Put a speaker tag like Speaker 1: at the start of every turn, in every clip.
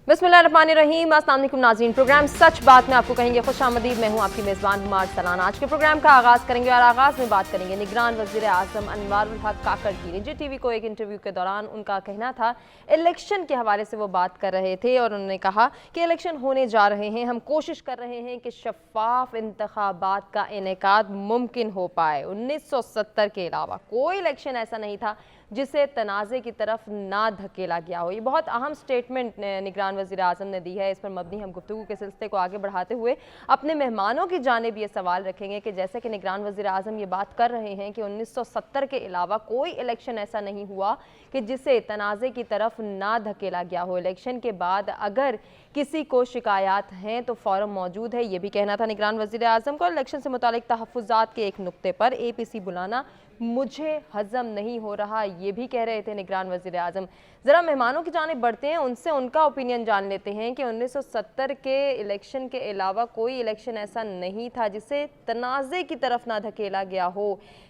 Speaker 1: बिस्मिल्लाहिर्रहमानिर्रहीम। अस्सलाम वालेकुम नाज़रीन, प्रोग्राम सच बात में आपको कहेंगे खुशामदीद। मैं हूँ आपकी मेज़बान हुमार सलान। आज के प्रोग्राम का आगाज़ करेंगे और आगाज़ में बात करेंगे निगरान वज़ीर आज़म अनवारुल हक काकड़ की। निजी टीवी को एक इंटरव्यू के दौरान उनका कहना था, इलेक्शन के हवाले से वो बात कर रहे थे और उन्होंने कहा कि इलेक्शन होने जा रहे हैं, हम कोशिश कर रहे हैं कि शफ़ाफ इंतखाबात का इनेकाद मुमकिन हो पाए। 1970 के अलावा कोई इलेक्शन ऐसा नहीं था जिसे तनाज़े की तरफ ना धकेला गया हो। ये बहुत अहम स्टेटमेंट निगरान वज़ीर आज़म ने दी है। इस पर मबनी हम गुफ्तगू के सिलसिले को आगे बढ़ाते हुए अपने मेहमानों की जानिब ये सवाल रखेंगे कि जैसे कि निगरान वज़ीर आज़म ये बात कर रहे हैं कि 1970 के अलावा कोई इलेक्शन ऐसा नहीं हुआ कि जिसे तनाज़े की तरफ ना धकेला गया हो। इलेक्शन के बाद अगर किसी को शिकायत हैं तो फ़ौरम मौजूद है, ये भी कहना था निगरान वज़ीर आज़म को। इलेक्शन से मुतालिक तहफ़्फ़ुज़ात के एक नुक्ते पर APC बुलाना मुझे हज़म नहीं हो रहा, ये भी कह रहे थे निगरान वज़ीर आज़म। ज़रा मेहमानों की जानिब बढ़ते हैं, उनसे उनका ओपिनियन जान लेते हैं कि 1970 के इलेक्शन के अलावा कोई इलेक्शन ऐसा नहीं था जिसे तनाज़े की तरफ ना धकेला गया हो।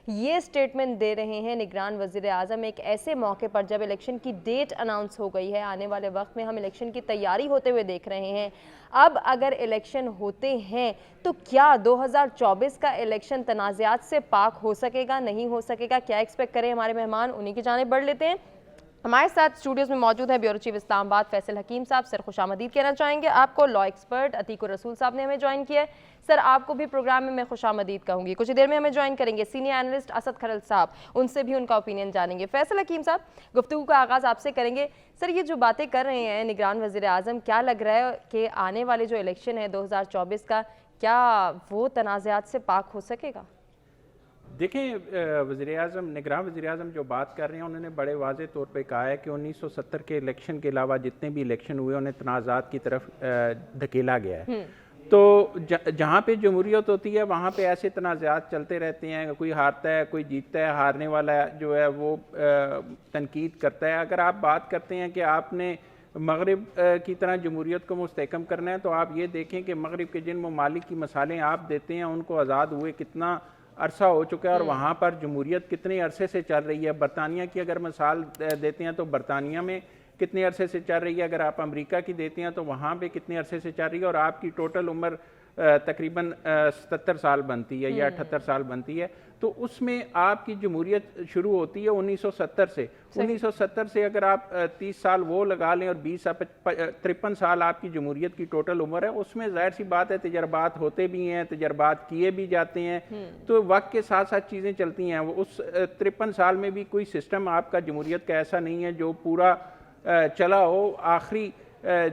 Speaker 1: ये स्टेटमेंट दे रहे हैं निगरान वज़ीर आज़म एक ऐसे मौके पर जब इलेक्शन की डेट अनाउंस हो गई है। आने वाले वक्त में हम इलेक्शन की तैयारी होते हुए देख रहे हैं। अब अगर इलेक्शन होते हैं तो क्या 2024 का इलेक्शन तनाज़ात से पाक हो सकेगा, नहीं हो सकेगा, क्या एक्सपेक्ट करें हमारे मेहमान, उन्हीं की जानिब बढ़ लेते हैं। हमारे साथ स्टूडियोज़ में मौजूद है ब्यूरो चीफ इस्लामाबाद फैसल हकीम साहब। सर खुशामदीद कहना चाहेंगे आपको। लॉ एक्सपर्ट अतीकुर रसूल साहब ने हमें ज्वाइन किया है। सर आपको भी प्रोग्राम में मैं खुशामदीद कहूँगी। कुछ देर में हमें ज्वाइन करेंगे सीनियर एनालिस्ट असद खरल साहब, उनसे भी उनका ओपिनियन जानेंगे। फैसल हकीम साहब, गुफ्तगू का आगाज़ आपसे करेंगे। सर ये जो बातें कर रहे हैं निगरान वज़ीर आज़म, क्या लग रहा है कि आने वाले जो इलेक्शन है 2024 का, क्या वो तनाज़ात से पाक हो सकेगा?
Speaker 2: देखें, वज़ीर आज़म निगरान वज़ीर आज़म जो बात कर रहे हैं उन्होंने बड़े वाज़े तौर पे कहा है कि 1970 के इलेक्शन के अलावा जितने भी इलेक्शन हुए उन्हें तनाज़ात की तरफ धकेला गया है। तो जहाँ पे जमहूरियत होती है वहाँ पे ऐसे तनाज़ात चलते रहते हैं, कोई हारता है कोई जीतता है, हारने वाला जो है वो तनकीद करता है। अगर आप बात करते हैं कि आपने मगरिब की तरह जमहूरियत को मुस्तहकम करना है तो आप ये देखें कि मगरिब के जिन ममालिक की मिसालें आप देते हैं उनको आज़ाद हुए कितना अरसा हो चुका है और वहाँ पर जमहूरियत कितने अरसे से चल रही है। बरतानिया की अगर मिसाल देते हैं तो बरतानिया में कितने अरसे से चल रही है, अगर आप अमेरिका की देते हैं तो वहाँ पे कितने अरसे से चल रही है, और आपकी टोटल उम्र तकरीबन 77 साल बनती है या 78 साल बनती है। तो उसमें आपकी जमहूरियत शुरू होती है 1970 से। 1970 से अगर आप 30 साल वो लगा लें और 53 साल आपकी जमहूरियत की टोटल उम्र है, उसमें जाहिर सी बात है तजर्बात होते भी हैं, तजर्बात किए भी जाते हैं, तो वक्त के साथ साथ चीज़ें चलती हैं। उस 53 साल में भी कोई सिस्टम आपका जमहूरियत का ऐसा नहीं है जो पूरा चला हो। आखिरी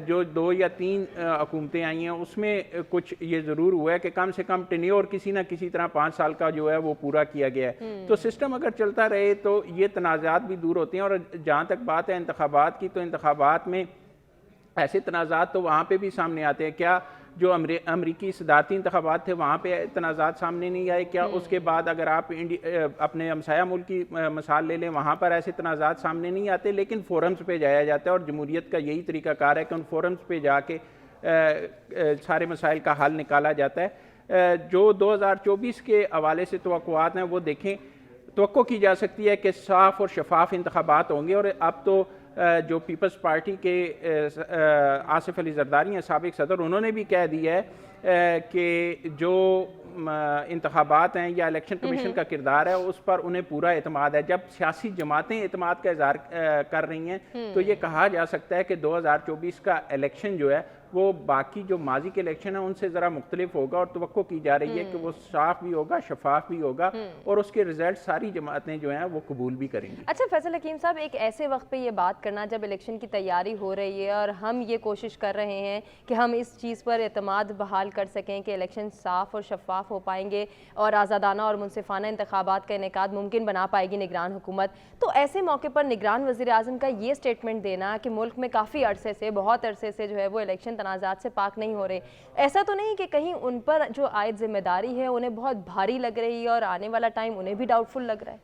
Speaker 2: जो 2 या 3 हुकूमतें आई हैं उसमें कुछ ये ज़रूर हुआ है कि कम से कम टेन्योर किसी ना किसी तरह 5 साल का जो है वो पूरा किया गया है। तो सिस्टम अगर चलता रहे तो ये तनाज़ात भी दूर होते हैं। और जहाँ तक बात है इंतखाबात की, तो इंतखाबात में ऐसे तनाज़ात तो वहाँ पे भी सामने आते हैं। क्या जो अमरीकी सदारती इंतखाबात थे वहाँ पे तनाज़ात सामने नहीं आए? क्या उसके बाद अगर आप अपने हमसाया मुल्क की मिसाल ले लें, वहाँ पर ऐसे तनाज़ात सामने नहीं आते, लेकिन फोरम्स पे जाया जाता है और जमहूरियत का यही तरीक़ाकार है कि उन फोरम्स पे जाके सारे मसाइल का हल निकाला जाता है। जो 2024 के हवाले से तवक्कुआत हैं वो देखें, तवक्को की जा सकती है कि साफ़ और शफाफ इंतखाबात होंगे। और अब तो जो पीपल्स पार्टी के आसिफ अली जरदारी हैं साबिक सदर, उन्होंने भी कह दिया है कि जो इंतखाबात हैं या इलेक्शन कमीशन का किरदार है उस पर उन्हें पूरा एतमाद है। जब सियासी जमातें एतमाद का इज़हार कर रही हैं तो ये कहा जा सकता है कि 2024 का इलेक्शन जो है वो बाकी जो माजी के इलेक्शन है उनसे ज़रा मुख्तलिफ होगा। और तवक्को की जा रही है कि वो साफ भी होगा, शफाफ भी होगा और उसके रिजल्ट सारी जमातें जो हैं वो कबूल भी करेंगी।
Speaker 1: अच्छा फैसल हकीम साहब, एक ऐसे वक्त पे ये बात करना जब इलेक्शन की तैयारी हो रही है और हम ये कोशिश कर रहे हैं कि हम इस चीज़ पर एतमाद बहाल कर सकें कि इलेक्शन साफ़ और शफाफ हो पाएंगे और आज़ादाना और मुनसिफाना इंतखाबात का इनेकाद मुमकिन बना पाएगी निगरान हुकूमत, तो ऐसे मौके पर निगरान वज़ीर आज़म का ये स्टेटमेंट देना कि मुल्क में काफ़ी अरसे से, बहुत अरसे से जो है वो इलेक्शन तनाज़ात से पाक नहीं हो रहे, ऐसा तो नहीं कि कहीं उन पर जो आयद जिम्मेदारी है उन्हें बहुत भारी लग रही है और आने वाला टाइम उन्हें भी डाउटफुल लग रहा है?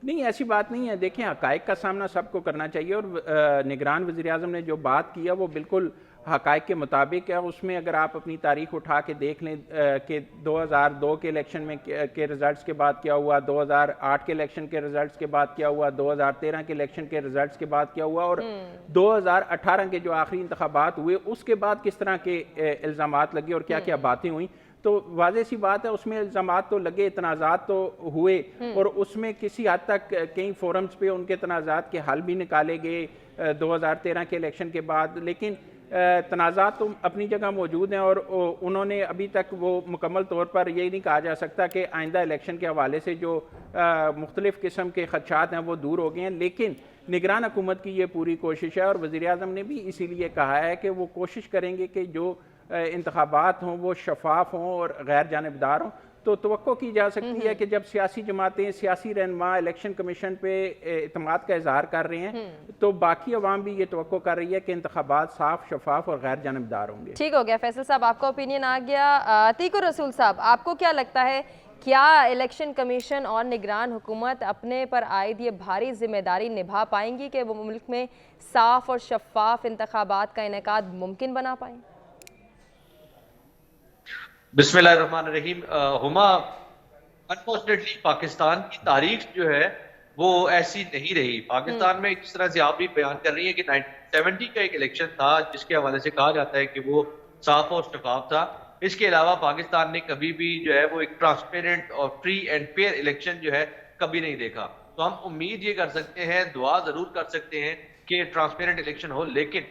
Speaker 2: नहीं, ऐसी बात नहीं है। देखिए, हक़ाइक़ का सामना सबको करना चाहिए और निगरान वज़ीर आज़म ने जो बात की है वो बिल्कुल हकायक के मुताबिक है। उसमें अगर आप अपनी तारीख उठा के देख लें कि 2002 के इलेक्शन में के रिजल्ट्स के बाद क्या हुआ, 2008 के इलेक्शन के रिजल्ट्स के बाद क्या हुआ, 2013 के इलेक्शन के रिजल्ट्स के बाद क्या हुआ, और 2018 के जो आखिरी इंतखाबात हुए उसके बाद किस तरह के इल्ज़ामात लगे और क्या क्या बातें हुई, तो वाज़ेह सी बात है उसमें इल्ज़ामात तो लगे, तनाज़ात तो हुए, और उसमें किसी हद तक कई फोरम्स पे उनके तनाज़ात के हल भी निकाले गए 2013 के इलेक्शन के बाद। लेकिन तनाज़ात तो अपनी जगह मौजूद हैं और उन्होंने अभी तक वो मुकम्मल तौर पर ये नहीं कहा जा सकता कि आइंदा इलेक्शन के हवाले से जो मुख्तलिफ़ किस्म के ख़दशात हैं वो दूर हो गए हैं। लेकिन निगरान हुकूमत की ये पूरी कोशिश है और वज़ीर-ए-आज़म ने भी इसीलिए कहा है कि वो कोशिश करेंगे कि जो इंतखाबात हों वो शफाफ हों और गैर जानिबदार हों। तो तवक्को की जा सकती है कि जब सियासी जमातें, सियासी रहनुमा इलेक्शन कमीशन पे एतमाद का इजहार कर रहे हैं, तो बाकी अवाम भी ये तवक्को कर रही है कि इंतखाबात साफ, शफाफ और गैर जानिबदार होंगे।
Speaker 1: ठीक हो गया फैसल साहब, आपका ओपिनियन आ गया। अतीकुर रसूल साहब, आपको क्या लगता है, क्या इलेक्शन कमीशन और निगरान हुकूमत अपने पर आयद ये भारी जिम्मेदारी निभा पाएंगी कि वो मुल्क में साफ और शफाफ इंतखाबात का इनेकाद मुमकिन बना पाएँ?
Speaker 3: बिस्मिल्लाहिर्रहमानिर्रहीम। हुमा, अनफॉर्चुनेटली पाकिस्तान की तारीख जो है वो ऐसी नहीं रही। पाकिस्तान में जिस तरह से आप भी बयान कर रही है कि 1970 का एक इलेक्शन था जिसके हवाले से कहा जाता है कि वो साफ और शफाफ था। इसके अलावा पाकिस्तान ने कभी भी जो है वो एक ट्रांसपेरेंट और फ्री एंड फेयर इलेक्शन जो है कभी नहीं देखा। तो हम उम्मीद ये कर सकते हैं, दुआ जरूर कर सकते हैं कि ट्रांसपेरेंट इलेक्शन हो, लेकिन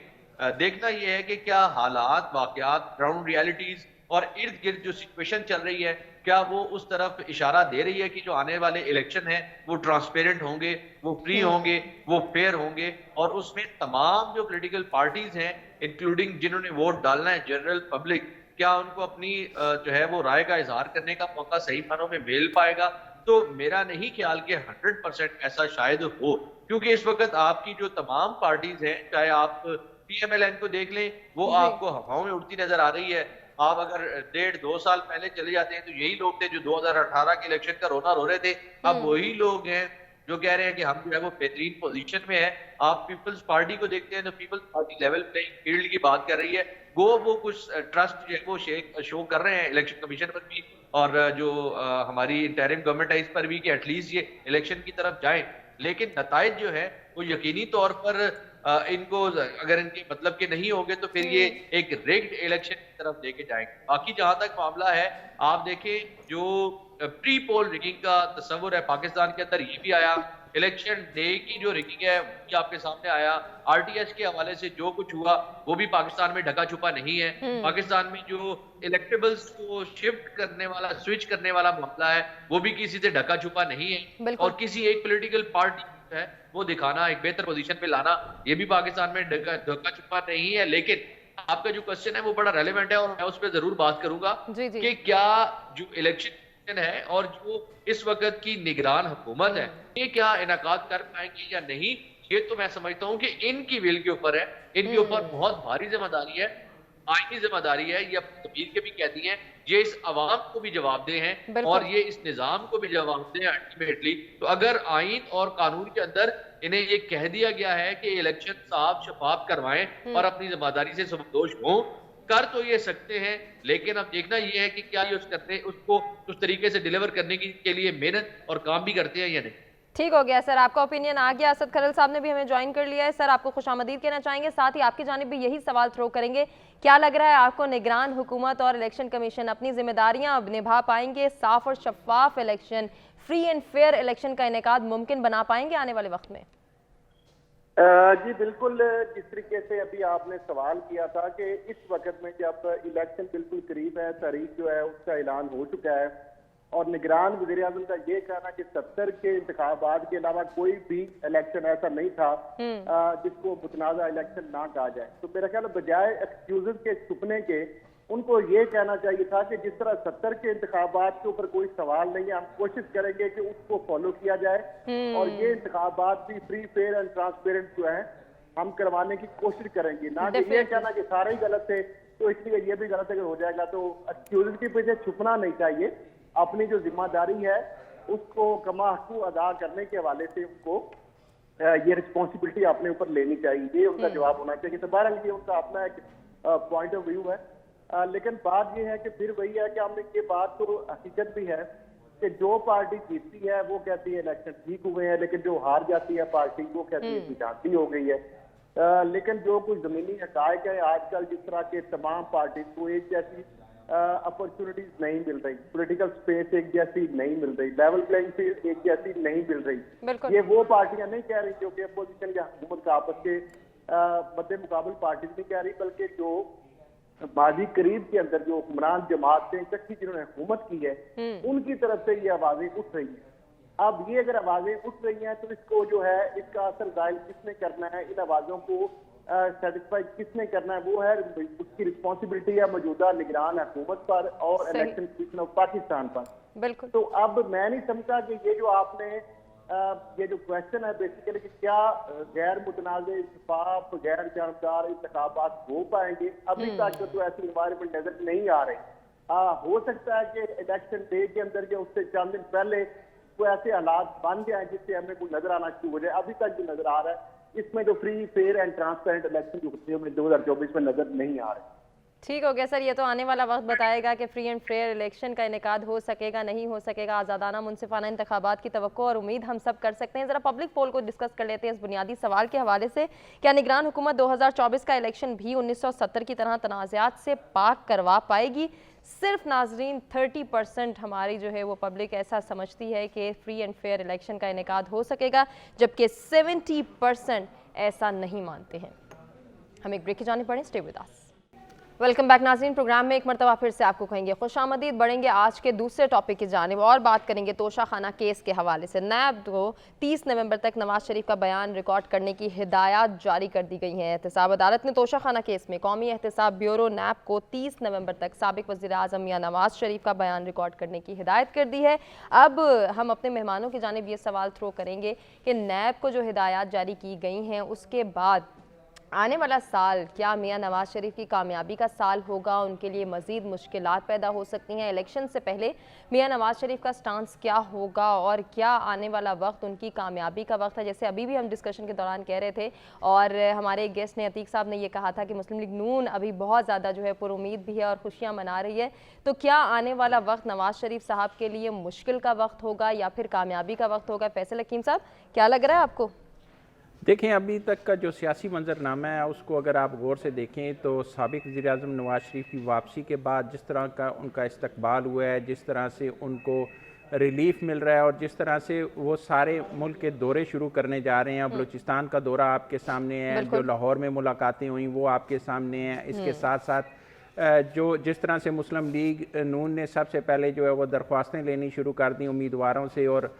Speaker 3: देखना यह है कि क्या हालात, वाकयात, ग्राउंड रियलिटीज और इर्द गिर्द जो सिचुएशन चल रही है, क्या वो उस तरफ इशारा दे रही है कि जो आने वाले इलेक्शन है वो ट्रांसपेरेंट होंगे, वो फ्री होंगे, वो फेयर होंगे, और उसमें तमाम जो पॉलिटिकल पार्टीज हैं इंक्लूडिंग जिन्होंने वोट डालना है, जनरल पब्लिक, क्या उनको अपनी जो है वो राय का इजहार करने का मौका सही मानों में मिल पाएगा? तो मेरा नहीं ख्याल कि 100% ऐसा शायद हो, क्योंकि इस वक्त आपकी जो तमाम पार्टीज हैं, चाहे आप PMLN को देख लें, वो आपको हवाओं में उड़ती नजर आ रही है। आप अगर 1.5-2 साल पहले चले जाते हैं तो यही लोग थे जो 2018 के इलेक्शन का रोना रो रहे थे। अब वही लोग हैं जो कह रहे हैं कि हम जो है वो बेहतरीन पोजीशन में है। आप पीपल्स पार्टी को देखते हैं तो Peoples Party level playing field की बात कर रही है। वो कुछ ट्रस्ट जो है वो शो कर रहे हैं इलेक्शन कमीशन पर भी, और जो हमारी इंटरिम गवर्नमेंट है इस पर भी, कि एटलीस्ट ये इलेक्शन की तरफ जाए। लेकिन नताइज जो है वो यकीनी तौर पर इनको अगर इनके मतलब के नहीं होंगे तो फिर ये एक रिग्ड इलेक्शन की तरफ लेके जाएंगे। बाकी जहां तक मामला है, आप देखें जो प्री पोल रिगिंग का तस्वुर है पाकिस्तान के अंदर, ये भी आया। इलेक्शन डे की जो रिगिंग है वो भी आपके सामने आया। RTS के हवाले से जो कुछ हुआ वो भी पाकिस्तान में ढका छुपा नहीं है। पाकिस्तान में जो इलेक्टेबल्स को शिफ्ट करने वाला, स्विच करने वाला मामला है, वो भी किसी से ढका छुपा नहीं है, और किसी एक पॉलिटिकल पार्टी है वो दिखाना, एक बेहतर पोजीशन पे लाना, ये भी पाकिस्तान में ढका छुपा नहीं है। लेकिन आपका जो क्वेश्चन है वो बड़ा रेलेवेंट है और मैं उस पर जरूर बात करूंगा कि क्या जो इलेक्शन है और जो इस वक्त की निगरान हुकूमत है, ये क्या इनाकाद कर पाएंगे या नहीं। ये तो मैं समझता हूँ कि इनकी विल के ऊपर है, इनके ऊपर बहुत भारी जिम्मेदारी है, आईनी जिम्मेदारी है। ये तबीर के भी कहती हैं, ये इस अवाम को भी जवाबदेह हैं और ये इस निजाम को भी जवाबदेह हैं अल्टीमेटली। तो अगर आइन और कानून के अंदर इन्हें ये कह दिया गया है कि इलेक्शन साफ शफाफ करवाएं और अपनी जिम्मेदारी से सबकदोश हों, कर तो ये सकते हैं, लेकिन अब देखना ये है कि क्या ये उसको उस तरीके से डिलीवर करने के लिए मेहनत और काम भी करते हैं या नहीं।
Speaker 1: ठीक हो गया सर, आपका ओपिनियन आ गया। असद खरल साहब ने भी हमें ज्वाइन कर लिया है। सर, आपको खुशामदीद कहना चाहेंगे, साथ ही आपकी जानिब भी यही सवाल थ्रो करेंगे, क्या लग रहा है आपको, निगरान हुकूमत और इलेक्शन कमीशन अपनी जिम्मेदारियां अब निभा पाएंगे? साफ और शफाफ election, free and fair election का इनेकाद मुमकिन बना पाएंगे आने वाले वक्त में?
Speaker 4: जी बिल्कुल, जिस तरीके से अभी आपने सवाल किया था कि इस वक्त में जब इलेक्शन बिल्कुल करीब है, तारीख जो है उसका ऐलान हो चुका है, और निगरान वज़ीर आज़म का ये कहना कि 70 के इंतखाबात के अलावा कोई भी इलेक्शन ऐसा नहीं था जिसको मुतनाज़ा इलेक्शन ना कहा जाए, तो मेरा ख्याल बजाय एक्सक्यूजेस के छुपने के उनको ये कहना चाहिए था कि जिस तरह 70 के इंतखाबात के ऊपर कोई सवाल नहीं है, हम कोशिश करेंगे कि उसको फॉलो किया जाए और ये इंतखाबात भी फ्री, फेयर एंड ट्रांसपेरेंट जो है हम करवाने की कोशिश करेंगे। ना कि ये कहना कि सारे ही गलत थे तो इसलिए ये भी गलत अगर हो जाएगा, तो एक्सक्यूजेस के पीछे छुपना नहीं चाहिए। अपनी जो जिम्मेदारी है उसको कमाहकू अदा करने के हवाले से उनको ये रिस्पॉन्सिबिलिटी अपने ऊपर लेनी चाहिए, ये उनका जवाब होना चाहिए। तो बहरहाल ये उनका अपना एक पॉइंट ऑफ व्यू है। लेकिन बात ये है कि फिर वही है कि हमने ये बात तो हकीकत भी है कि जो पार्टी जीतती है वो कहती है इलेक्शन ठीक हुए हैं, लेकिन जो हार जाती है पार्टी वो कहती है कि झांसी हो गई है। लेकिन जो कुछ जमीनी हकायक है, आजकल जिस तरह के तमाम पार्टी को एक जैसी अपॉर्चुनिटीज नहीं मिल रही, पॉलिटिकल स्पेस एक जैसी नहीं मिल रही, लेवल प्लेइंग फील्ड एक जैसी नहीं मिल रही। ये वो पार्टियां नहीं कह रही जो कि अपोजिशन या हुकूमत का आपस के मद्दे मुकाबल पार्टी नहीं कह रही, बल्कि जो माजी करीब के अंदर जो हुक्मरान जमात से इकट्ठी जिन्होंने हुकूमत की है उनकी तरफ से ये आवाजें उठ रही हैं। अब ये अगर आवाजें उठ रही हैं तो इसको जो है इसका असर जाहिर किसने करना है, इन आवाजों को सेटिस्फाई किसने करना है, वो है उसकी रिस्पॉन्सिबिलिटी है मौजूदा निगरान हुकूमत पर और इलेक्शन कमीशन ऑफ पाकिस्तान पर।
Speaker 1: बिल्कुल।
Speaker 4: तो अब मैं नहीं समझता कि ये जो आपने ये जो क्वेश्चन है बेसिकली कि क्या गैर मुतनाज़ शफाफ गैर जानबदार इंतखाबात हो पाएंगे, अभी तक तो ऐसी इन्वायरमेंट नजर नहीं आ रही। हो सकता है कि इलेक्शन डे के अंदर या उससे चंद दिन पहले कोई ऐसे हालात बन जाए जिससे हमें कोई नजर आना शुरू हो जाए। अभी तक जो नजर आ रहा है इसमें जो free fair and transparent election जो होते हैं हमें 2024 में नजर नहीं आ रहे।
Speaker 1: ठीक हो गया सर, ये तो आने वाला वक्त बताएगा कि फ्री एंड फेयर इलेक्शन का इनेकाद हो सकेगा नहीं हो सकेगा। आज़ादाना मुनसिफाना इंतखाबात की तवक्को और उम्मीद हम सब कर सकते हैं। ज़रा पब्लिक पोल को डिस्कस कर लेते हैं इस बुनियादी सवाल के हवाले से। क्या निगरान हुकूमत 2024 का इलेक्शन भी 1970 की तरह तनाज़ात से पाक करवा पाएगी? सिर्फ नाजरीन 30% हमारी जो है वो पब्लिक ऐसा समझती है कि फ्री एंड फेयर इलेक्शन का इनेकाद हो सकेगा, जबकि 70% ऐसा नहीं मानते हैं। हम एक ब्रेक की जाने पड़े, stay with us. Welcome back नाज़रीन, प्रोग्राम में एक मरतबा फिर से आपको कहेंगे खुशामदीद। बढ़ेंगे आज के दूसरे टॉपिक की जानिब और बात करेंगे तोशा खाना केस के हवाले से। नैब को 30 नवंबर तक नवाज शरीफ का बयान रिकॉर्ड करने की हिदायत जारी कर दी गई हैं। एहतसाब अदालत ने तोशा खाना केस में कौमी एहतसाब ब्यूरो नैब को 30 नवंबर तक साबिक वज़ीर आज़म मियां नवाज शरीफ का बयान रिकॉर्ड करने की हिदायत कर दी है। अब हम अपने मेहमानों की जानिब ये सवाल थ्रो करेंगे कि नैब को जो हिदायत जारी की गई हैं उसके बाद आने वाला साल क्या मियां नवाज शरीफ की कामयाबी का साल होगा? उनके लिए मज़ीद मुश्किलात पैदा हो सकती हैं। इलेक्शन से पहले मियां नवाज शरीफ का स्टांस क्या होगा और क्या आने वाला वक्त उनकी कामयाबी का वक्त है? जैसे अभी भी हम डिस्कशन के दौरान कह रहे थे और हमारे गेस्ट ने अतीक साहब ने ये कहा था कि मुस्लिम लीग नून अभी बहुत ज़्यादा जो है पुरुमीद भी है और खुशियाँ मना रही है। तो क्या आने वाला वक्त नवाज शरीफ साहब के लिए मुश्किल का वक्त होगा या फिर कामयाबी का वक्त होगा? फैसल हकीम साहब, क्या लग रहा है आपको?
Speaker 2: देखें, अभी तक का जो सियासी मंजरनामा है उसको अगर आप गौर से देखें तो साबिक वज़ीर आज़म नवाज शरीफ की वापसी के बाद जिस तरह का उनका इस्तकबाल हुआ है, जिस तरह से उनको रिलीफ मिल रहा है और जिस तरह से वो सारे मुल्क के दौरे शुरू करने जा रहे हैं। बलूचिस्तान का दौरा आपके सामने है, जो लाहौर में मुलाकातें हुई वो आपके सामने हैं। इसके साथ साथ जो जिस तरह से मुस्लिम लीग नून ने सबसे पहले जो है वो दरख्वास्तें लेनी शुरू कर दी उम्मीदवारों से और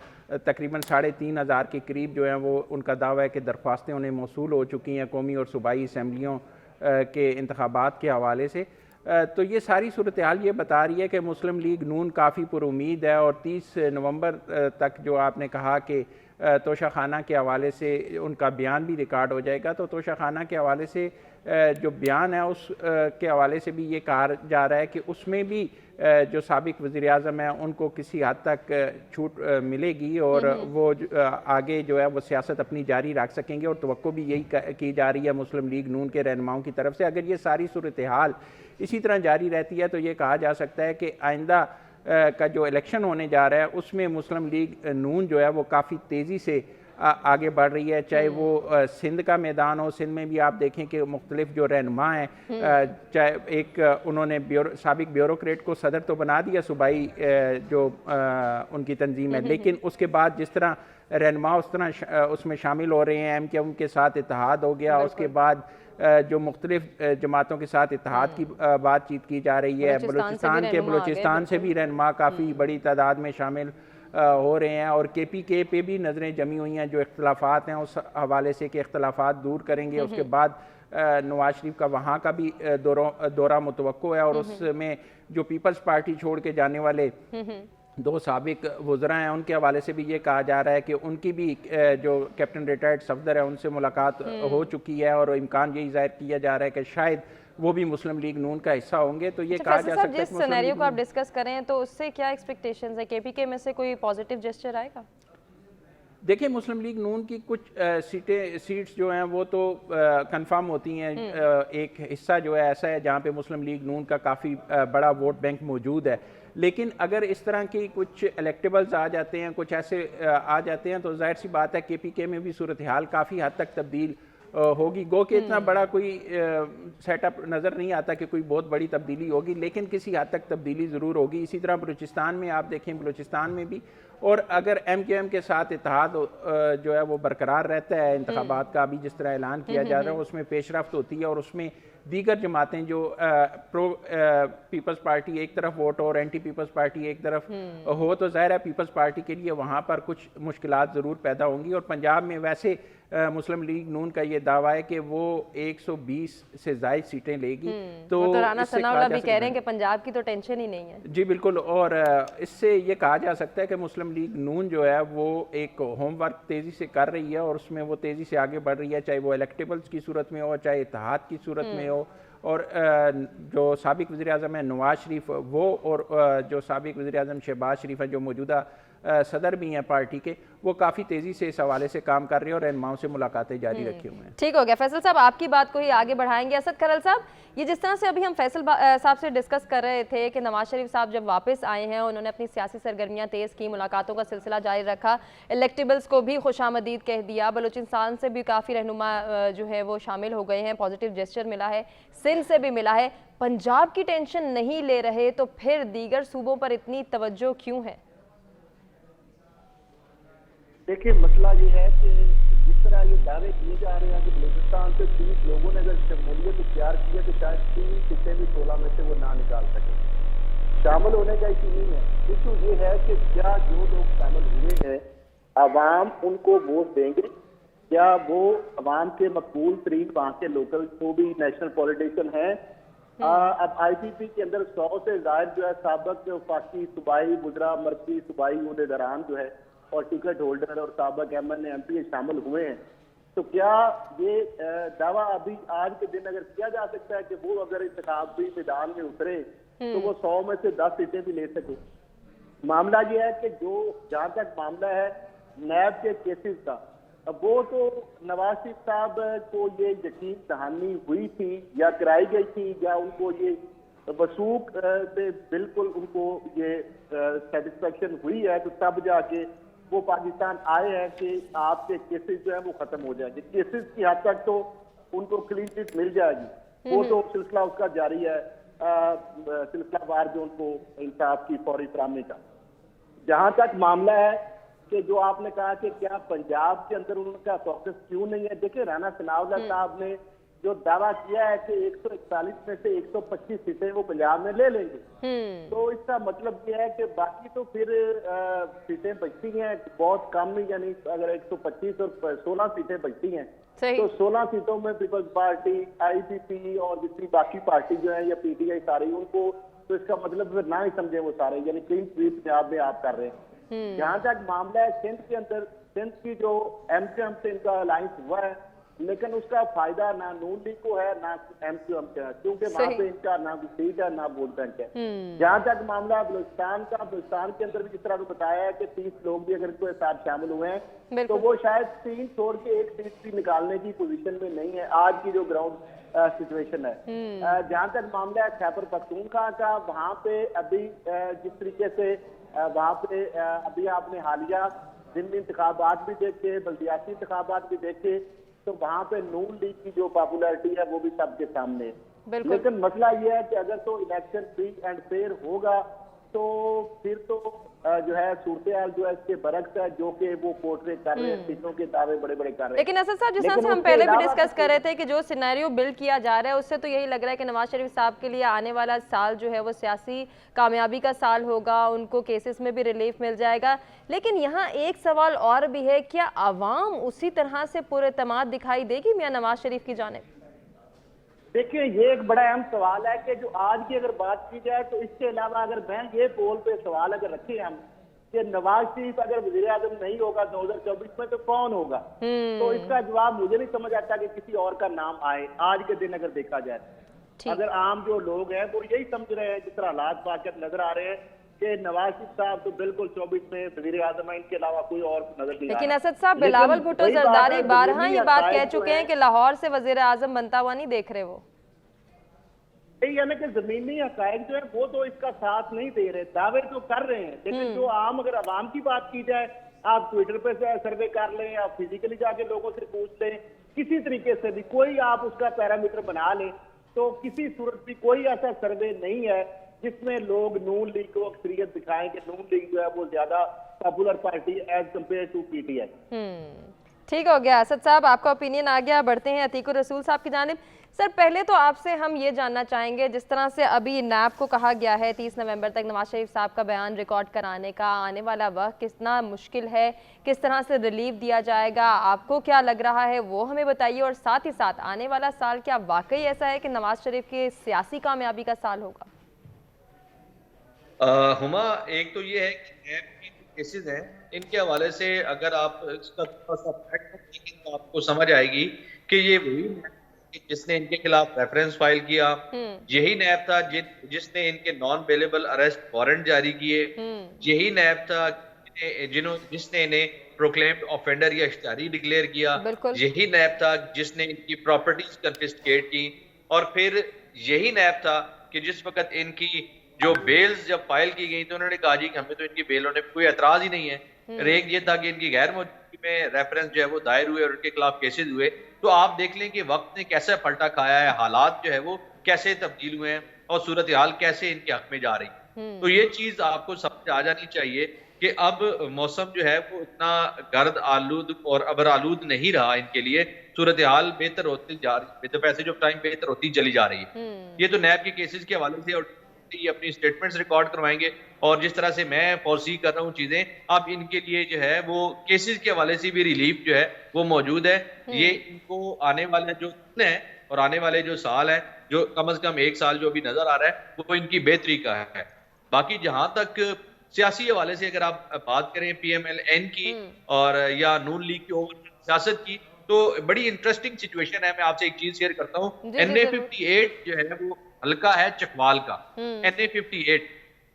Speaker 2: तकरीबन 3,500 के करीब जो है वो उनका दावा है कि दरख्वास्तें उन्हें मौसूल हो चुकी हैं कौमी और सूबाई असम्बलियों के इंतखाबात के हवाले से। तो ये सारी सूरत हाल ये बता रही है कि मुस्लिम लीग नून काफ़ी पुरुमीद है और 30 नवंबर तक जो आपने कहा कि तोशा खाना के हवाले से उनका बयान भी रिकॉर्ड हो जाएगा। तो तोशा खाना के हवाले से जो बयान है उस के हवाले से भी ये कहा जा रहा है कि उसमें भी जो साबिक वज़ीर आज़म है उनको किसी हद तक छूट मिलेगी और वो आगे जो है वो सियासत अपनी जारी रख सकेंगे और तवक्को भी यही की जा रही है मुस्लिम लीग नून के रहनुमाओं की तरफ से। अगर ये सारी सूरत हाल इसी तरह जारी रहती है तो ये कहा जा सकता है कि आइंदा का जो इलेक्शन होने जा रहा है उसमें मुस्लिम लीग नून जो है वो काफ़ी तेज़ी से आगे बढ़ रही है। चाहे वो सिंध का मैदान हो, सिंध में भी आप देखें कि मुख्तलिफ जो रहनुमा हैं, चाहे एक उन्होंने साबिक ब्यूरोक्रेट को सदर तो बना दिया सूबाई जो उनकी तंजीम है, लेकिन उसके बाद जिस तरह रहनुमा उस तरह उसमें शामिल हो रहे हैं, MKM के साथ इत्तेहाद हो गया, उसके बाद जो मुख्तलिफ जमातों के साथ इत्तेहाद की बातचीत की जा रही है। बलूचिस्तान से भी रहनुमा काफ़ी बड़ी तादाद में शामिल हो रहे हैं और KPK पे भी नज़रें जमी हुई हैं जो इख्तलाफात हैं उस हवाले से कि इख्तलाफात दूर करेंगे। उसके बाद नवाज शरीफ का वहाँ का भी दौरा मुतवक्को है और उसमें जो पीपल्स पार्टी छोड़ के जाने वाले 2 साबिक वज़रा हैं उनके हवाले से भी ये कहा जा रहा है कि उनकी भी जो कैप्टन रिटायर्ड सफदर है उनसे मुलाकात हो चुकी है और इम्कान यही जाहिर किया जा रहा है कि शायद वो भी मुस्लिम लीग नून का हिस्सा होंगे। तो ये कहा जा सकता है
Speaker 1: जिस सिनेरियो को आप डिस्कस करें तो उससे क्या एक्सपेक्टेशंस है? KPK में से कोई पॉजिटिव जेस्चर आएगा?
Speaker 2: देखिए, मुस्लिम लीग नून की कुछ सीट्स जो हैं वो तो कंफर्म होती हैं। एक हिस्सा जो है ऐसा है जहाँ पे मुस्लिम लीग नून का काफ़ी बड़ा वोट बैंक मौजूद है, लेकिन अगर इस तरह की कुछ इलेक्टेबल्स आ जाते हैं, कुछ ऐसे आ जाते हैं, तो जाहिर सी बात है KPK में भी सूरत हाल काफ़ी हद तक तब्दील होगी। गो कि इतना बड़ा कोई सेटअप नज़र नहीं आता कि कोई बहुत बड़ी तब्दीली होगी, लेकिन किसी हद तक तब्दीली ज़रूर होगी। इसी तरह बलूचिस्तान में आप देखें, बलूचिस्तान में भी, और अगर MKM के साथ इत्तेहाद जो है वो बरकरार रहता है, इंतखाबात का अभी जिस तरह ऐलान किया जा रहा है उसमें पेशरफ्त होती है, और उसमें दीगर जमातें जो प्रो पीपल्स पार्टी एक तरफ वोट और एंटी पीपल्स पार्टी एक तरफ हो, तो ज़ाहिर है पीपल्स पार्टी के लिए वहाँ पर कुछ मुश्किलात ज़रूर पैदा होंगी। और पंजाब में वैसे मुस्लिम लीग नून का ये दावा है कि वो 120 से ज़ायद सीटें लेगी।
Speaker 1: तो राना सनाउल्लाह भी कह रहे हैं कि पंजाब की तो टेंशन ही नहीं है।
Speaker 2: जी बिल्कुल, और इससे ये कहा जा सकता है कि मुस्लिम लीग नून जो है वो एक होमवर्क तेज़ी से कर रही है, और उसमें वो तेज़ी से आगे बढ़ रही है, चाहे वो इलेक्टेबल्स की सूरत में हो, चाहे इत्तेहाद की सूरत में हो। और जो साबिक वज़ीर आज़म है नवाज शरीफ, वो और जो साबिक वज़ीर आज़म शहबाज शरीफ है जो मौजूदा सदर भी हैं पार्टी के, वो काफ़ी तेज़ी से इस हवाले से काम कर रहे हैं और रहनुमाओं से मुलाकातें जारी रखे हुए हैं।
Speaker 1: ठीक हो गया फैसल साहब, आपकी बात को ही आगे बढ़ाएंगे। असद खरल साहब, ये जिस तरह से अभी हम फैसल साहब से डिस्कस कर रहे थे कि नवाज शरीफ साहब जब वापस आए हैं, उन्होंने अपनी सियासी सरगर्मियां तेज़ की, मुलाकातों का सिलसिला जारी रखा, इलेक्टेबल्स को भी खुशामदीद कह दिया, बलूचिस्तान से भी काफ़ी रहनुमा जो है वो शामिल हो गए हैं, पॉजिटिव जेस्चर मिला है, सिंध से भी मिला है, पंजाब की टेंशन नहीं ले रहे, तो फिर दीगर सूबों पर इतनी तवज्जो क्यों है?
Speaker 4: देखिए, मसला ये है कि जिस तरह ये दावे किए जा रहे हैं कि बलूचिस्तान से 30 लोगों ने अगर शमूलियत इख्तियार की है तो शायद 3 सीटें भी 16 में से वो ना निकाल सके। शामिल होने का इशू नहीं है, इशू ये है कि क्या जो लोग शामिल हुए हैं अवाम उनको वोट देंगे, क्या वो अवाम के मकबूल तरीन वहाँ के लोकल जो भी नेशनल पॉलिटिशियन हैं। अब IPP के अंदर 100 से ज्यादा जो है साबिक वफाकी सूबाई बुजरा मर्कजी सूबाई उहदेदारान जो है और टिकट होल्डर और साबिक MN MP शामिल हुए हैं, तो क्या ये दावा अभी आज के दिन अगर किया जा सकता है कि वो अगर इंतखाबी मैदान में उतरे तो वो 100 में से 10 सीटें भी ले सके? मामला ये है कि जो जहां तक मामला है नैब के केसेस का, अब वो तो नवाज शरीफ साहब को ये यकीन दहानी हुई थी या कराई गई थी या उनको ये वसूख से बिल्कुल उनको ये सेटिस्फेक्शन हुई है, तो तब जाके वो पाकिस्तान आए हैं कि आपके केसेस जो है वो खत्म हो जाएंगे। केसेस की हद तक तो उनको क्लीन चिट मिल जाएगी, वो तो सिलसिला उसका जारी है, सिलसिलावार जो उनको इंसाफ की फौरी फराहमी का। जहां तक मामला है कि जो आपने कहा कि क्या पंजाब के अंदर उनका फोकस क्यों नहीं है, देखिए राना सनाउल्लाह साहब ने जो दावा किया है कि 141 में से 125 सीटें वो पंजाब में ले लेंगे, तो इसका मतलब ये है कि बाकी तो फिर सीटें बचती हैं बहुत कम ही, यानी अगर 125 और 16 सीटें बचती हैं तो 16 सीटों में पीपल्स पार्टी, IPP और जितनी बाकी पार्टी जो है या PTI सारी, उनको तो इसका मतलब फिर ना ही समझे वो सारे, यानी क्लीन स्वीप पंजाब में आप कर रहे हैं। जहां तक मामला है सिंध के अंदर, सिंध की जो MKM से इनका अलायंस हुआ है, लेकिन उसका फायदा ना नून लीग को है ना MKM का, क्योंकि वहां पे इनका ना सीट है ना वोट बैंक है। जहां तक मामला बलूचिस्तान का, बलूचिस्तान के अंदर भी जिस तरह को बताया है कि 30 लोग भी अगर इनके साथ शामिल हुए हैं तो वो शायद 3 छोड़ के 1 सीट भी निकालने की पोजीशन में नहीं है आज की जो ग्राउंड सिचुएशन है। जहां तक मामला है खैबर पख्तूनख्वा का, वहां पे अभी जिस तरीके से वहां पे अभी आपने हालिया जिन इंतखाबात भी देखे, बल्दियाती इंतखाबात भी देखे, तो वहां पे नून लीग की जो पॉपुलैरिटी है वो भी सबके सामने है। लेकिन मसला ये है कि अगर तो इलेक्शन फ्री एंड फेयर होगा तो फिर तो जो है सूरत-ए-हाल जो है इसके बरक्स है, जो कि वो पोर्ट्रेट कर रहे हैं, सीटों के दावे बड़े बड़े कर रहे हैं।
Speaker 1: लेकिन असद साहब, जिस तरह से हम पहले भी डिस्कस कर रहे थे कि जो सिनेरियो बिल्ड किया जा रहा है उससे तो यही लग रहा है कि नवाज शरीफ साहब के लिए आने वाला साल जो है वो सियासी कामयाबी का साल होगा, उनको केसेस में भी रिलीफ मिल जाएगा। लेकिन यहाँ एक सवाल और भी है, क्या आवाम उसी तरह से पुरएतमाद दिखाई देगी मियां नवाज शरीफ की जानिब?
Speaker 4: देखिए, ये एक बड़ा अहम सवाल है कि जो आज की अगर बात की जाए तो इसके अलावा अगर मैं ये पोल पे सवाल अगर रखे हम कि नवाज शरीफ अगर वज़ीर आज़म नहीं होगा 2024 में तो कौन होगा, तो इसका जवाब मुझे नहीं समझ आता कि किसी और का नाम आए आज के दिन अगर देखा जाए। अगर आम जो लोग हैं वो यही समझ रहे हैं, जिस तरह हालात वाक़ियत नजर आ रहे हैं कि नवाज शरीफ साहब तो बिल्कुल 24 में वजीर आजम है, इनके अलावा कोई और नजर नहीं आ
Speaker 1: लेकिन
Speaker 4: रहा।
Speaker 1: असद साहब,
Speaker 4: लेकिन
Speaker 1: बिलावल भुट्टो
Speaker 4: वही बात
Speaker 1: जरदारी
Speaker 4: है,
Speaker 1: बारहा
Speaker 4: ज़मीनी
Speaker 1: ये बात कह
Speaker 4: हक़ाइक़ जो
Speaker 1: चुके
Speaker 4: हैं,
Speaker 1: हैं कि लाहौर से वजीर आजम बनता हुआ नहीं देख रहे वो।
Speaker 4: यही है ना कि जमीनी हक़ाइक़ जो है वो तो इसका साथ नहीं दे रहे, दावे तो कर रहे हैं, लेकिन जो आम, अगर आवाम की बात की जाए, आप ट्विटर पे से सर्वे कर लें, आप फिजिकली जाके लोगों से पूछ लें, किसी तरीके से भी कोई आप उसका पैरामीटर बना लें, तो किसी सूरत भी कोई ऐसा सर्वे नहीं है जिसमें लोग नून लीग को अक्सरियत दिखाएं कि नून लीग जो है वो ज्यादा popular party as compare to PTI.
Speaker 1: ठीक हो गया असद साहब, आपका ओपिनियन आ गया। बढ़ते हैं अतीकुर रसूल साहब की जानिब। सर, पहले तो आपसे हम ये जानना चाहेंगे, जिस तरह से अभी नैब को कहा गया है 30 नवंबर तक नवाज शरीफ साहब का बयान रिकॉर्ड कराने का, आने वाला वक्त कितना मुश्किल है, किस तरह से रिलीफ दिया जाएगा, आपको क्या लग रहा है वो हमें बताइए। और साथ ही साथ आने वाला साल क्या वाकई ऐसा है कि नवाज शरीफ की सियासी कामयाबी का साल होगा?
Speaker 3: हुमा, एक तो ये है कि नैब के केसेस हैं, इनके हवाले से अगर आप इसका थोड़ा सा फैक्ट देखें तो आपको समझ आएगी कि ये वही नैब जिसने इनके खिलाफ रेफरेंस फाइल किया, यही नैब था जिसने इनके नॉन बेलेबल अरेस्ट वारंट जारी किए, यही नैब था जिसने इन्हें प्रोक्लेम्ड ऑफेंडर या इश्तिहारी डिक्लेयर किया, यही नैब था जिसने इनकी प्रॉपर्टीज कन्फिस्केट की, और फिर यही नैब था कि जिस वक्त इनकी जो बेल्स जब फाइल की गई तो उन्होंने कहा जी कि हमें तो इनकी बेल होने पर कोई एतराज ही नहीं है। एक ये था कि इनकी गैर मौजूदगी में रेफरेंस जो है वो दायर हुए और उनके खिलाफ केसेस हुए। तो आप देख लें कि वक्त ने कैसे पलटा खाया है, हालात जो है वो कैसे तब्दील हुए हैं और सूरत हाल कैसे इनके हक में जा रही है। तो ये चीज आपको समझ आ जानी चाहिए कि अब मौसम जो है वो इतना गर्द आलूद और अबर आलूद नहीं रहा इनके लिए, सूरत हाल बेहतर होती जा रही है, पैसेज ऑफ टाइम बेहतर होती चली जा रही है। ये तो नैब के केसेस के हवाले से और ये अपनी स्टेटमेंट्स रिकॉर्ड करवाएंगे, और जिस तरह से मैं फॉरसी कर रहा हूँ चीजें, अब इनके लिए जो है वो केसेस के हवाले से भी रिलीफ जो है वो मौजूद है। ये इनको आने वाले जो दिन है और आने वाले जो साल है, जो कम से कम एक साल जो भी नजर आ रहा है, वो इनकी बेहतरी का है। बाकी जहां तक सियासी हवाले से अगर आप बात करें PMLN की और या नून लीग की ओवर सियासत की, तो बड़ी इंटरेस्टिंग सिचुएशन है। मैं आपसे एक चीज शेयर करता हूँ। NA58 जो है वो हल्का है चकवाल का, NA58,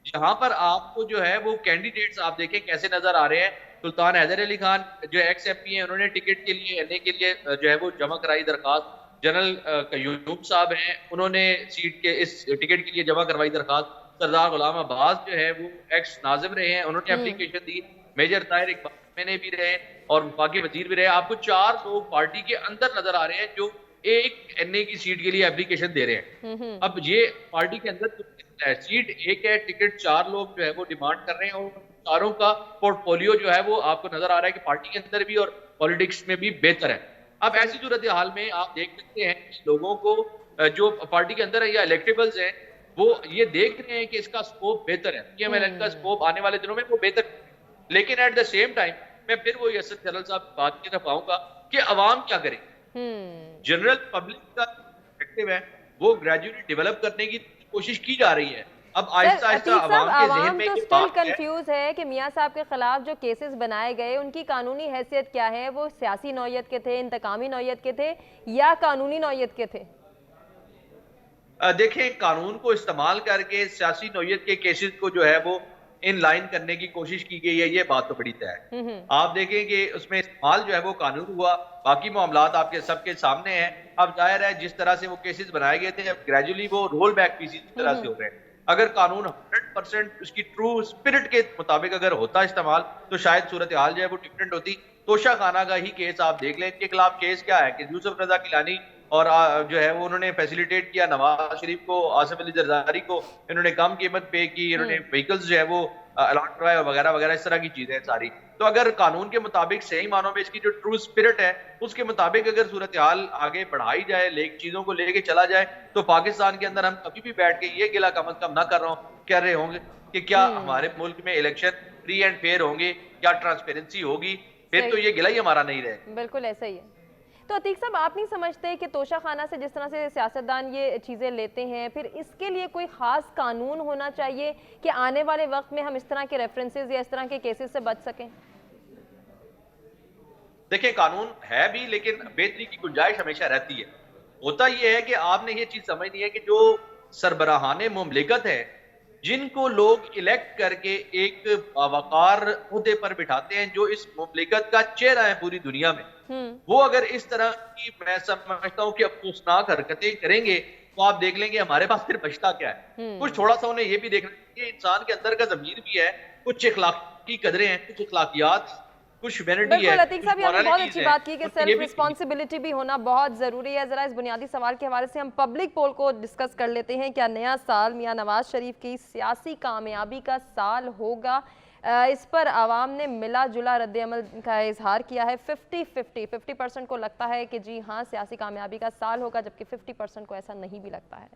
Speaker 3: जहां पर आपको जो है वो कैंडिडेट्स आप देखें कैसे नजर आ रहे हैं। सुल्तान हैदर अली खान जो एक्स MP हैं, उन्होंने टिकट के लिए NA के लिए जो है वो जमा कराई दरखास्त। जनरल कयूम साहब हैं, उन्होंने सीट के इस टिकट के लिए जमा करवाई दरखास्त। सरदार गुलाम अब्बास जो है वो एक्स नाजिम रहे हैं, उन्होंने एप्लीकेशन दी। मेजर ताहिर इकबाल में भी रहे और वफाकी वजीर भी रहे। आपको 4 लोग पार्टी के अंदर नजर आ रहे हैं जो एक NA की सीट के लिए एप्लीकेशन दे रहे हैं। अब ये पार्टी के अंदर सीट एक है, टिकट 4 लोग जो है वो डिमांड कर रहे हैं, और चारों का पोर्टफोलियो जो है वो आपको नजर आ रहा है कि पार्टी के अंदर भी और पॉलिटिक्स में भी बेहतर है। अब ऐसी सूरत हाल में आप देख सकते हैं कि लोगों को जो पार्टी के अंदर है या इलेक्टेबल्स हैं, वो ये देख रहे हैं कि इसका स्कोप बेहतर है, PMLN का स्कोप आने वाले दिनों में वो बेहतर है। लेकिन एट द सेम टाइम मैं फिर वो यसर जनरल साहब बात की तरफ आऊंगा कि अवाम क्या करे। जनरल पब्लिक का पर्सपेक्टिव है वो ग्रेजुअली डेवलप करने की कोशिश की जा रही है। अब आहिस्ता आहिस्ता अवाम के ज़हन में
Speaker 1: तो स्टिल कंफ्यूज है कि मियां साहब के खिलाफ जो केसेस बनाए गए उनकी कानूनी हैसियत क्या है, वो सियासी नौयत के थे, इंतकामी नौयत के थे या कानूनी नौयत के थे?
Speaker 3: देखें, कानून को इस्तेमाल करके सियासी नौयत के केसेस को जो है वो इन लाइन करने की कोशिश की गई है, ये बात तो बड़ी तय है। आप देखें कि उसमें इस्तेमाल जो है वो कानून हुआ, बाकी मामलात आपके सबके सामने हैं। अब जाहिर है जिस तरह से वो केसेस बनाए गए थे, अब ग्रेजुअली वो रोल बैक पीसेस की तरह से हो रहे हैं। अगर कानून 100% उसकी ट्रू स्पिरिट के मुताबिक अगर होता इस्तेमाल, तो शायद सूरत हाल जो है वो डिफरेंट होती। तोशा खाना का ही केस आप देख लें, इनके खिलाफ केस क्या है कि यूसुफ रजा किलानी और जो है वो उन्होंने फैसिलिटेट किया नवाज शरीफ को, आसिफ अली जरदारी को, इन्होंने कम कीमत पे की, इन्होंने व्हीकल्स जो है वो अलॉट करवाए वगैरह वगैरह, इस तरह की चीजें सारी। तो अगर कानून के मुताबिक सही मानों में इसकी जो ट्रू स्पिरिट है उसके मुताबिक अगर सूरत हाल आगे बढ़ाई जाए, चीजों को लेके चला जाए, तो पाकिस्तान के अंदर हम कभी भी बैठ के ये गिला कम अज कम ना कर रहे होंगे कि क्या हमारे मुल्क में इलेक्शन फ्री एंड फेयर होंगे, क्या ट्रांसपेरेंसी होगी, फिर तो ये गिला ही हमारा नहीं रहे।
Speaker 1: बिल्कुल ऐसा ही है। तो अतीक साहब, आप नहीं समझते कि तोशा खाना से जिस तरह से सियासतदान ये चीज़ें लेते हैं, फिर इसके लिए कोई ख़ास कानून होना चाहिए कि आने वाले वक्त में हम इस तरह के रेफरेंसेस या इस तरह के केसेस से बच सकें?
Speaker 3: देखिए, कानून है भी, लेकिन बेहतरी की गुंजाइश हमेशा रहती है। होता यह है कि आपने ये चीज समझनी है कि जो सरबराहाने मुमलिकत है, जिनको लोग इलेक्ट करके एक वकार ओहदे पर बिठाते हैं, जो इस मुमलिकत का चेहरा है पूरी दुनिया में, वो अगर इस तरह की, मैं समझता हूँ कि अफसोसनाक हरकतें करेंगे, तो आप देख लेंगे हमारे पास फिर बचता क्या है। कुछ थोड़ा सा उन्हें ये भी देखना चाहिए, इंसान के अंदर का ज़मीर भी है, कुछ इखलाकी कदरें हैं, कुछ इखलाकियात, कुछ ह्यूमैनिटी है,
Speaker 1: बिल्कुल अतीक साहब,
Speaker 3: कुछ
Speaker 1: आपने बहुत
Speaker 3: moralities
Speaker 1: अच्छी
Speaker 3: हैं,
Speaker 1: बात की कि
Speaker 3: और
Speaker 1: सेल्फ
Speaker 3: ये भी
Speaker 1: रिस्पॉन्सिबिलिटी भी होना बहुत ज़रूरी है। ज़रा इस बुनियादी सवाल के हवाले से हम पब्लिक पोल को डिस्कस कर लेते हैं। क्या नया साल मियां नवाज शरीफ की सियासी कामयाबी का साल होगा? इस पर आवाम ने मिला जुला रद्द-ए-अमल का इजहार किया है। 50% को लगता है कि जी हाँ सियासी कामयाबी का साल होगा, जबकि 50% को ऐसा नहीं भी लगता है।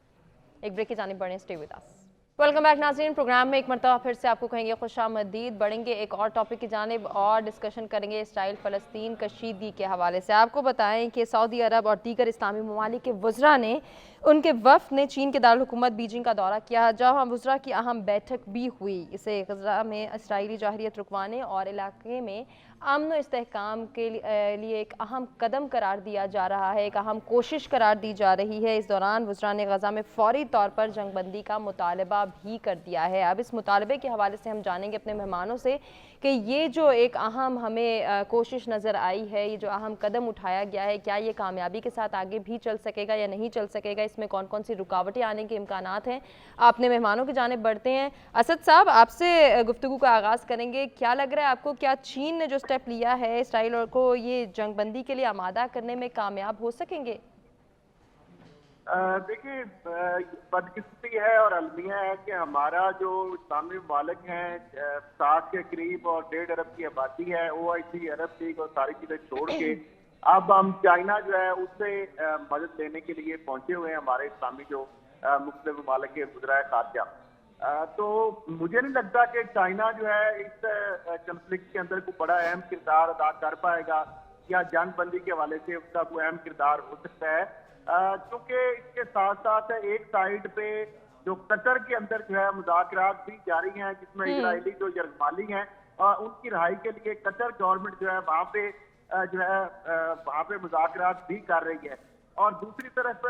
Speaker 1: एक ब्रेक की जानिब बढ़ें, stay with us. Welcome back नाज़रीन, प्रोग्राम में एक मरतबा फिर से आपको कहेंगे खुशामदीद। बढ़ेंगे एक और टॉपिक की जानिब और डिस्कशन करेंगे इसराइल फ़लस्तीन कशीदगी के हवाले से। आपको बताएं कि सऊदी अरब और दीगर इस्लामी ममालिक के वज़रा ने, उनके वफ़द ने चीन के दारुल हुकूमत बीजिंग का दौरा किया, जहाँ वज़रा की अहम बैठक भी हुई। इसे गज़ा में इसराइली जाहिरियत रुकवाने और इलाके में अमन इस्तेहकाम के लिए एक अहम कदम करार दिया जा रहा है, एक अहम कोशिश करार दी जा रही है। इस दौरान वज़रा ने गज़ा में फ़ौरी तौर पर जंगबंदी का मुतालबा भी कर दिया है। अब इस मुतालबे के हवाले से हम जानेंगे अपने मेहमानों से कि ये जो एक अहम हमें कोशिश नज़र आई है, ये जो अहम कदम उठाया गया है, क्या ये कामयाबी के साथ आगे भी चल सकेगा या नहीं चल सकेगा, इसमें कौन कौन सी रुकावटें आने के इम्कानात हैं। अपने मेहमानों की जानिब बढ़ते हैं। असद साहब, आपसे गुफ्तगू का आगाज़ करेंगे। क्या लग रहा है आपको, क्या चीन ने जो स्टेप लिया है इसराइल को ये जंगबंदी के लिए आमादा करने में कामयाब हो सकेंगे?
Speaker 4: देखिए, बदकिस्मती है और अलमिया है कि हमारा जो इस्लामी ममालिक हैं 60 के करीब और 1.5 अरब की आबादी है, OIC, अरब लीग और सारी चीजें छोड़ के अब हम चाइना जो है उससे मदद लेने के लिए पहुंचे हुए हैं, हमारे इस्लामी जो मुख्तलिफ ममालिक के गुजराए खारजा। तो मुझे नहीं लगता कि चाइना जो है इस कंफ्लिक्ट के अंदर कोई बड़ा अहम किरदार अदा कर पाएगा या जंगबंदी के हवाले से उसका कोई अहम किरदार हो सकता है, क्योंकि इसके साथ साथ एक साइड पे जो कतर के अंदर जो है मुज़ाकरात भी जारी हैं, जिसमें इजरायली जो यरगमाली हैं उनकी रिहाई के लिए कतर गवर्नमेंट जो है वहाँ पे जो है वहाँ पे मुज़ाकरात भी कर रही है। और दूसरी तरफ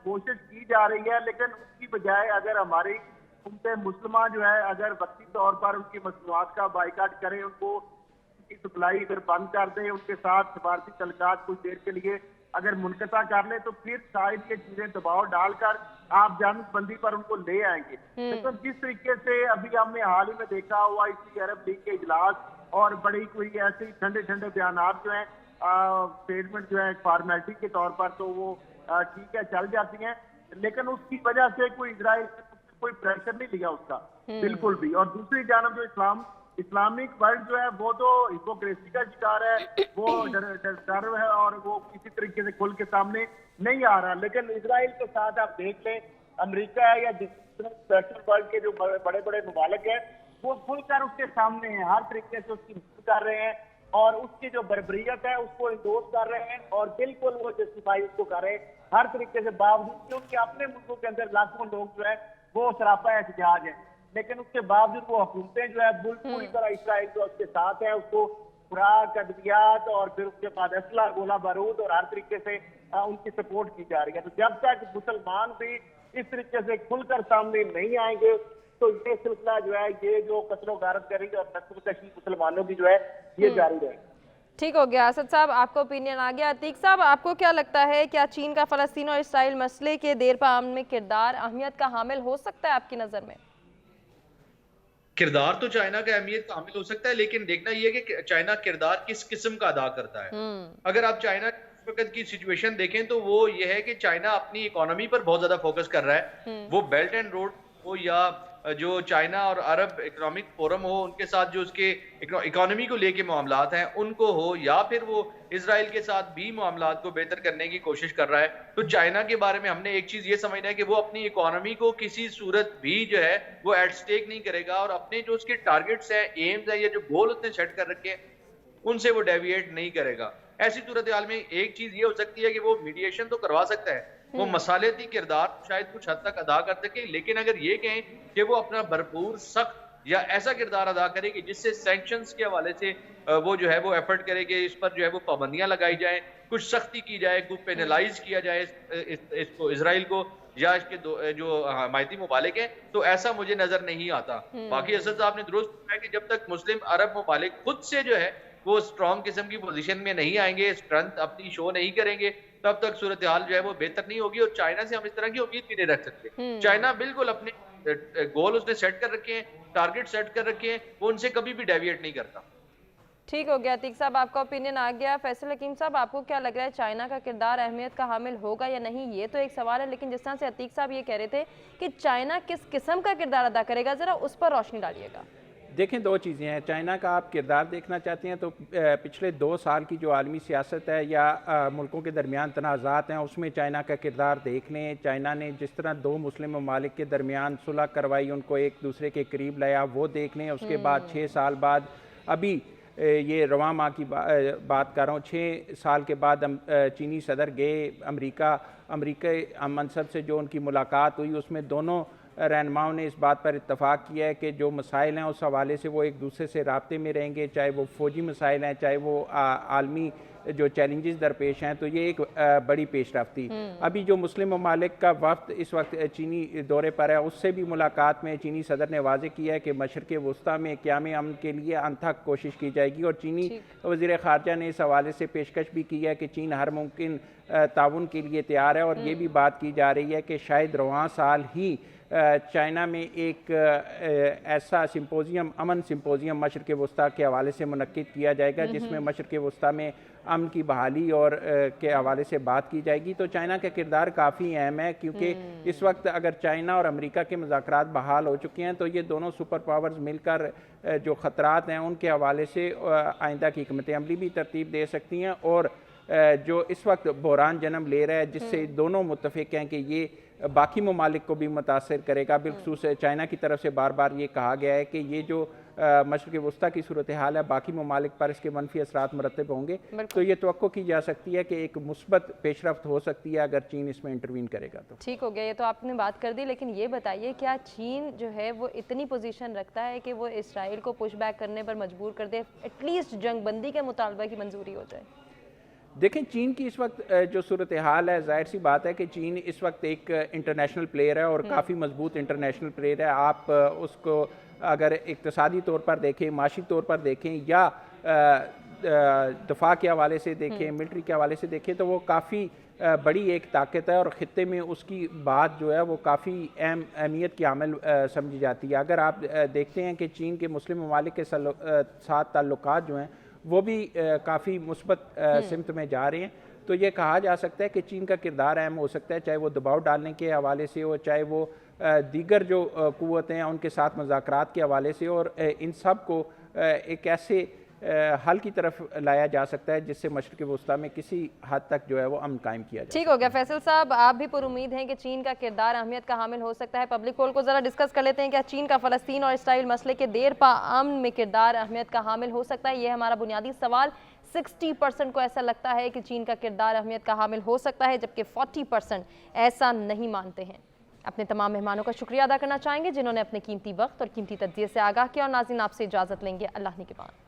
Speaker 4: कोशिश की जा रही है, लेकिन उसकी बजाय अगर हमारी उनसे मुसलमान जो है अगर वक्ती तौर पर उनकी मसनूआत का बाइकाट करें, उनको उनकी सप्लाई अगर बंद कर दें, उनके साथ सफारती तलकात कुछ देर के लिए अगर मुनक़ता कर ले, तो फिर शायद ये चीजें दबाव डालकर आप जंगबंदी पर उनको ले आएंगे। लेकिन तो जिस तरीके से अभी हमने हाल ही में देखा OIC, अरब लीग के इजलास और बड़ी कोई ऐसी ठंडे ठंडे बयान जो है स्टेटमेंट जो है फॉर्मेलिटी के तौर पर, तो वो ठीक है चल जाती हैं, लेकिन उसकी वजह से कोई इजराइल कोई प्रेशर नहीं लिया उसका बिल्कुल भी। और दूसरी जानब जो इस्लामिक वर्ल्ड जो है वो तो हिपोक्रेसी का शिकार है, वो डर है और वो किसी तरीके से खुल के सामने नहीं आ रहा। लेकिन इजराइल के साथ आप देख लें, अमेरिका है या वेस्टर्न वर्ल्ड के जो बड़े बड़े ममालिक हैं वो खुलकर उसके सामने हैं, हर तरीके से उसकी मदद कर रहे हैं और उसकी जो बर्बरियत है उसको इंडोर्स कर रहे हैं और बिल्कुल वो जस्टिफाई उसको कर रहे हैं हर तरीके से, बावजूद कि उनके अपने मुल्कों के अंदर लाखों लोग जो है वो सरापा एहतजाज है, लेकिन उसके बावजूद वो हुकूमतें जो है पूरी तरह इसराइल जो उसके साथ है उसको खुराक, अद्वियात और फिर उसके बाद असला, गोला बारूद और हर तरीके से उनकी सपोर्ट की जा रही है। तो जब तक मुसलमान भी इस तरीके से खुलकर सामने नहीं आएंगे तो ये सिलसिला जो है, ये जो कत्लो गारत करेंगे और नस्लकशी मुसलमानों की जो है ये जारी रहेगी।
Speaker 1: ठीक हो गया असद साहब, आपको ओपिनियन आ गया। अतीक साहब, आपको क्या लगता है, क्या चीन का फ़लस्तीन और इसराइल मसले के देर पा अमन में किरदार अहमियत का हामिल हो सकता है आपकी नज़र में?
Speaker 3: किरदार तो चाइना का अहमियत का हामिल हो सकता है, लेकिन देखना यह है कि चाइना किरदार किस किस्म का अदा करता है। अगर आप चाइना वक्त की सिचुएशन देखें तो वो ये है कि चाइना अपनी इकोनॉमी पर बहुत ज्यादा फोकस कर रहा है। वो बेल्ट एंड रोड हो या जो चाइना और अरब इकोनॉमिक फोरम हो, उनके साथ जो उसके इकोनॉमी को लेके मामलात हैं उनको हो, या फिर वो इजराइल के साथ भी मामलात को बेहतर करने की कोशिश कर रहा है। तो चाइना के बारे में हमने एक चीज ये समझना है कि वो अपनी इकोनॉमी को किसी सूरत भी जो है वो एट स्टेक नहीं करेगा और अपने जो उसके टारगेट्स हैं, एम्स हैं या जो गोल उसने सेट कर रखे हैं उनसे वो डेविएट नहीं करेगा। ऐसी सूरत हाल में एक चीज ये हो सकती है कि वो मीडिएशन तो करवा सकता है, वो मसालेती किरदार शायद कुछ हद तक अदा कर सके, लेकिन अगर ये कहें कि वो अपना भरपूर सख्त या ऐसा किरदार अदा करे कि जिससे सैंक्शंस के हवाले से वो जो है वो एफर्ट करे कि इस पर जो है वो पाबंदियां लगाई जाए, कुछ सख्ती की जाए, कुछ पेनलाइज किया जाए इसको इजराइल को, या इसके जो हमायती ममालिक हैं, तो ऐसा मुझे नजर नहीं आता। बाकी असद साहब ने दुरुस्त कहा कि जब तक मुस्लिम अरब ममालिक खुद से जो है वो स्ट्रॉन्ग किस्म की पोजीशन में नहीं आएंगे, स्ट्रेंथ अपनी शो नहीं करेंगे, तब तक सूरत हाल जो है वो बेहतर नहीं होगी। और चाइना से हम इस तरह की उम्मीद भी नहीं रख सकते। चाइना बिल्कुल अपने गोल उसने सेट कर रखे हैं, टारगेट सेट कर रखे हैं, वो उनसे कभी भी डेविएट नहीं करता।
Speaker 1: ठीक हो गया अतीक साहब, आपका ओपिनियन आ गया। फैसल हकीम साहब, आपको क्या लग रहा है, चाइना का किरदार अहमियत का हामिल होगा या नहीं, ये तो एक सवाल है, लेकिन जिस तरह से अतीक साहब ये कह रहे थे कि चाइना किस किस्म का किरदार अदा करेगा, जरा उस पर रोशनी डालिएगा।
Speaker 2: देखें, दो चीज़ें हैं। चाइना का आप किरदार देखना चाहते हैं तो पिछले 2 साल की जो आलमी सियासत है या मुल्कों के दरमियान तनाज़ात हैं, उसमें चाइना का किरदार देख लें। चाइना ने जिस तरह 2 मुस्लिम ममालिक के दरमियान सुलह करवाई, उनको एक दूसरे के करीब लाया, वो देख लें। उसके बाद 6 साल बाद, अभी ये रवां माह की बात कर रहा हूँ, 6 साल के बाद चीनी सदर गए अमरीका मनसब से जो उनकी मुलाकात हुई, उसमें दोनों रहनुमाओं ने इस बात पर इत्तफाक किया है कि जो मसाइल हैं उस हवाले से वो एक दूसरे से राब्ते में रहेंगे, चाहे वो फ़ौजी मसाइल हैं, चाहे वो आलमी जो चैलेंजेस दरपेश हैं। तो ये एक बड़ी पेशरफ्त थी। अभी जो मुस्लिम ममालिक का वफ्द इस वक्त चीनी दौरे पर है, उससे भी मुलाकात में चीनी सदर ने वाज़ेह किया है कि मशरक़ वस्ता में क़याम अमन के लिए अनथक कोशिश की जाएगी। और चीनी वज़ीर ख़ारजा ने इस हवाले से पेशकश भी की है कि चीन हर मुमकिन ताउन के लिए तैयार है। और ये भी बात की जा रही है कि शायद रवां साल ही चाइना में एक ऐसा सिम्पोजियम, अमन सिम्पोजियम मशरक़ वस्ता के हवाले से मुनक्किद किया जाएगा, जिसमें मशरक़ वस्ता में अमन की बहाली और के हवाले से बात की जाएगी। तो चाइना का किरदार काफ़ी अहम है, क्योंकि इस वक्त अगर चाइना और अमेरिका के मुज़ाकरात बहाल हो चुके हैं, तो ये दोनों सुपर पावर्स मिलकर जो ख़तरात हैं उनके हवाले से आइंदा की हिकमत अमली भी तरतीब दे सकती हैं। और जो इस वक्त बहरान जन्म ले रहा है, जिससे दोनों मुत्तफ़िक हैं कि ये बाकी ममालिक को भी मुतासर करेगा। बिलखुसूस चाइना की तरफ से बार बार ये कहा गया है कि ये जो मशरक़ वस्ता की सूरत हाल है, बाकी ममालिक पर इसके मनफी असरात मुरतब होंगे। तो ये तवक्को की जा सकती है कि एक मुस्बत पेशरफ्त हो सकती है अगर चीन इसमें इंटरवीन करेगा। तो ठीक
Speaker 1: हो गया, ये तो आपने बात कर दी, लेकिन ये बताइए क्या चीन जो है वो इतनी पोजीशन रखता है कि वो इसराइल को पुश बैक करने पर मजबूर कर दे, एटलीस्ट जंग बंदी के मुतालबा की मंजूरी हो जाए?
Speaker 2: देखें, चीन की इस वक्त जो सूरत हाल है, जाहिर सी बात है कि चीन इस वक्त एक इंटरनेशनल प्लेयर है और काफ़ी मजबूत इंटरनेशनल प्लेयर है। आप उसको अगर इक़्तिसादी तौर पर देखें, माशी तौर पर देखें, या दफा के हवाले से देखें, मिलिट्री के हवाले से देखें, तो वो काफ़ी बड़ी एक ताकत है और ख़ित्ते में उसकी बात जो है वो काफ़ी अहमियत की हामिल समझी जाती है। अगर आप देखते हैं कि चीन के मुस्लिम ममालिक के साथ ताल्लुकात जो हैं वो भी काफ़ी मुस्बत सिमत में जा रहे हैं। तो ये कहा जा सकता है कि चीन का किरदार अहम हो सकता है, चाहे वो दबाव डालने के हवाले से हो, चाहे वो दीगर जो क़ुव्वतें हैं उनके साथ मुज़ाकरात के हवाले से, और इन सब को एक ऐसे हल की तरफ लाया जा सकता है जिससे मशरक़ वस्ता में किसी हद तक जो है वो अमन कायम किया जाए।
Speaker 1: ठीक हो गया फैसल साहब, आप भी पुरुमीद हैं कि चीन का किरदार अहमियत का हामिल हो सकता है। पब्लिक पोल को ज़रा डिस्कस कर लेते हैं, क्या चीन का फ़लस्तीन और इसराइल मसले के देर पा अमन में किरदार अहमियत का हामिल हो सकता है? ये हमारा बुनियादी सवाल। 60% को ऐसा लगता है कि चीन का किरदार अहमियत का हामिल हो सकता है, जबकि 40% ऐसा नहीं मानते हैं। अपने तमाम मेहमानों का शुक्रिया अदा करना चाहेंगे जिन्होंने अपने कीमती वक्त और कीमती तज्ज़िये से आगाह किया। और नाज़रीन, आपसे इजाज़त लेंगे। अल्लाह निगहबान।